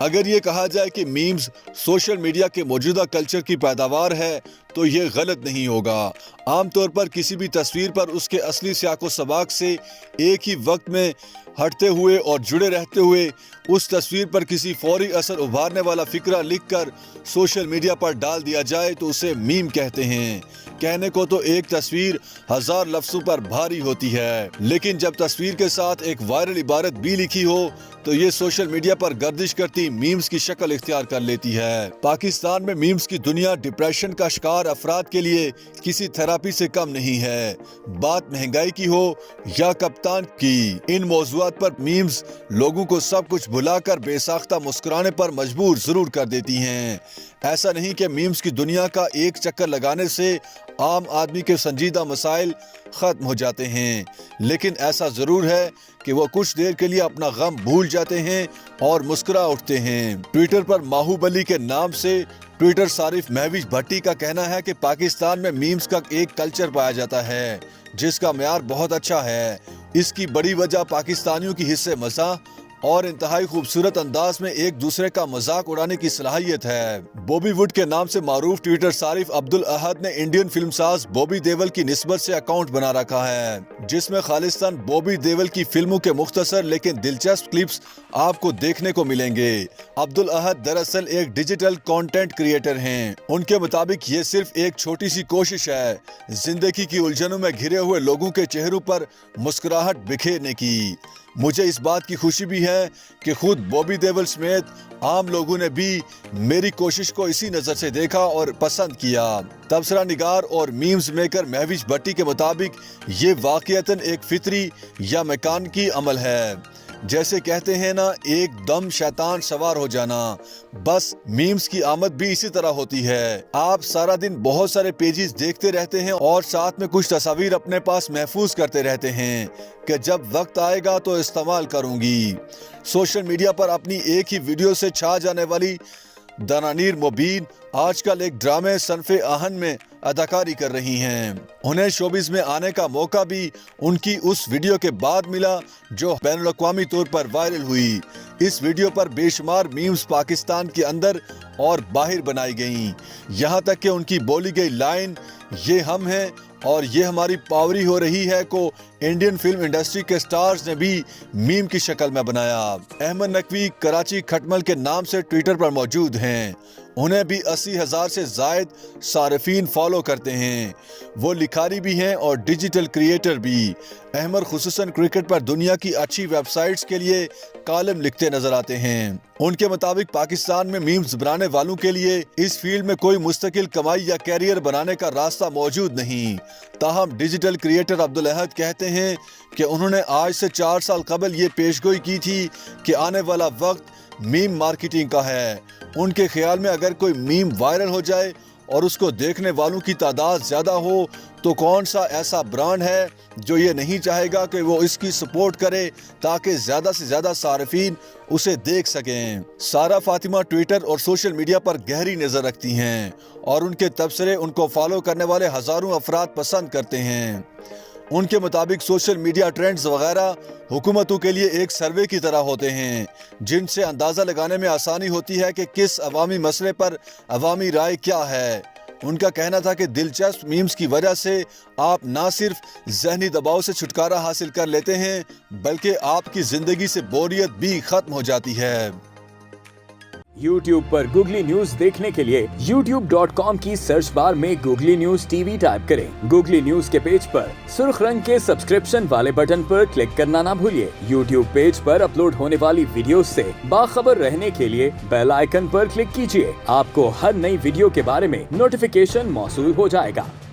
अगर ये कहा जाए कि मीम्स सोशल मीडिया के मौजूदा कल्चर की पैदावार है तो ये गलत नहीं होगा। आमतौर पर किसी भी तस्वीर पर उसके असली सियाको सबाक से एक ही वक्त में हटते हुए और जुड़े रहते हुए उस तस्वीर पर किसी फौरी असर उभारने वाला फिक्रा लिखकर सोशल मीडिया पर डाल दिया जाए तो उसे मीम कहते हैं। कहने को तो एक तस्वीर 1000 लफ्जों पर भारी होती है, लेकिन जब तस्वीर के साथ एक वायरल इबारत भी लिखी हो तो ये सोशल मीडिया पर गर्दिश करती मीम्स की शक्ल इख्तियार कर लेती है। पाकिस्तान में मीम्स की दुनिया डिप्रेशन का शिकार अफराद के लिए किसी थेरापी से कम नहीं है। बात महंगाई की हो या कप्तान की, इन मौज़ूआत पर मीम्स लोगों को सब कुछ भुलाकर बेसाख्ता मुस्कुराने पर मजबूर जरूर कर देती हैं। ऐसा नहीं कि मीम्स की दुनिया का एक चक्कर लगाने से आम आदमी के संजीदा मसाइल खत्म हो जाते हैं, लेकिन ऐसा जरूर है कि वो कुछ देर के लिए अपना गम भूल जाते हैं और मुस्कुरा उठते हैं। ट्विटर पर बाहुबली के नाम से ट्विटर सारिफ महविश भट्टी का कहना है कि पाकिस्तान में मीम्स का एक कल्चर पाया जाता है जिसका म्यार बहुत अच्छा है। इसकी बड़ी वजह पाकिस्तानियों की हिस्से मज़ा और इंतहाई खूबसूरत अंदाज में एक दूसरे का मजाक उड़ाने की सलाहियत है। बॉबी वुड के नाम से मारूफ ट्विटर सारिफ अब्दुल अहद ने इंडियन फिल्मसाज बॉबी देओल की निस्बत से अकाउंट बना रखा है, जिसमें खालिस्तान बॉबी देओल की फिल्मों के मुख्तसर लेकिन दिलचस्प क्लिप्स आपको देखने को मिलेंगे। अब्दुल अहद दरअसल एक डिजिटल कंटेंट क्रिएटर हैं। उनके मुताबिक ये सिर्फ एक छोटी सी कोशिश है जिंदगी की उलझनों में घिरे हुए लोगों के चेहरों पर मुस्कुराहट बिखेरने की। मुझे इस बात की खुशी भी है कि खुद बॉबी देओल समेत आम लोगों ने भी मेरी कोशिश को इसी नज़र से देखा और पसंद किया। तबसरा निगार और मीम्स मेकर महविश भट्टी के मुताबिक ये वाक़ियतन एक फितरी या मैकानिकी अमल है। जैसे कहते हैं ना, एक दम शैतान सवार हो जाना, बस मीम्स की आमद भी इसी तरह होती है। आप सारा दिन बहुत सारे पेजेस देखते रहते हैं और साथ में कुछ तस्वीर अपने पास महफूज करते रहते हैं कि जब वक्त आएगा तो इस्तेमाल करूंगी। सोशल मीडिया पर अपनी एक ही वीडियो से छा जाने वाली दनानीर मुबीन आजकल एक ड्रामे सनफे आहन में अदाकारी कर रही हैं। उन्हें शोबिज में आने का मौका भी उनकी उस वीडियो के बाद मिला जो बैनुल अक़वामी तौर पर वायरल हुई। इस वीडियो पर बेशुमार मीम्स पाकिस्तान के अंदर और बाहर बनाई गईं, यहाँ तक कि उनकी बोली गई लाइन "ये हम हैं और ये हमारी पावरी हो रही है" को इंडियन फिल्म इंडस्ट्री के स्टार्स ने भी मीम की शक्ल में बनाया। अहमद नकवी कराची खटमल के नाम से ट्विटर पर मौजूद हैं। उन्हें भी 80,000 से जायद सारिफीन फॉलो करते हैं। वो लिखारी भी हैं और डिजिटल क्रिएटर भी। अहमद खुसूसन क्रिकेट पर दुनिया की अच्छी वेबसाइट्स के लिए कॉलम लिखते नजर आते हैं। उनके मुताबिक पाकिस्तान में मीम्स बनाने वालों के लिए इस फील्ड में कोई मुस्तकिल कमाई या कैरियर बनाने का रास्ता मौजूद नहीं। ताहम डिजिटल क्रिएटर अब्दुल अहद कहते हैं कि उन्होंने आज से 4 साल कबल ये पेशगोई की थी कि आने वाला वक्त मीम मार्केटिंग का है। उनके ख्याल में अगर कोई मीम वायरल हो जाए और उसको देखने वालों की तादाद ज्यादा हो तो कौन सा ऐसा ब्रांड है जो ये नहीं चाहेगा कि वो इसकी सपोर्ट करे ताकि ज्यादा से ज्यादा सारिफीन उसे देख सकें। सारा फातिमा ट्विटर और सोशल मीडिया पर गहरी नजर रखती हैं और उनके तबसरे उनको फॉलो करने वाले हजारों अफराद पसंद करते हैं। उनके मुताबिक सोशल मीडिया ट्रेंड्स वगैरह हुकूमतों के लिए एक सर्वे की तरह होते हैं जिनसे अंदाज़ा लगाने में आसानी होती है कि किस अवामी मसले पर अवामी राय क्या है। उनका कहना था कि दिलचस्प मीम्स की वजह से आप ना सिर्फ ज़हनी दबाव से छुटकारा हासिल कर लेते हैं बल्कि आपकी ज़िंदगी से बोरियत भी खत्म हो जाती है। YouTube पर गूगली न्यूज देखने के लिए youtube.com की सर्च बार में गूगली न्यूज टीवी टाइप करें। गूगली न्यूज के पेज पर सुर्ख रंग के सब्सक्रिप्शन वाले बटन पर क्लिक करना ना भूलिए। YouTube पेज पर अपलोड होने वाली वीडियोस से बाखबर रहने के लिए बेल आइकन पर क्लिक कीजिए। आपको हर नई वीडियो के बारे में नोटिफिकेशन मौसूल हो जाएगा।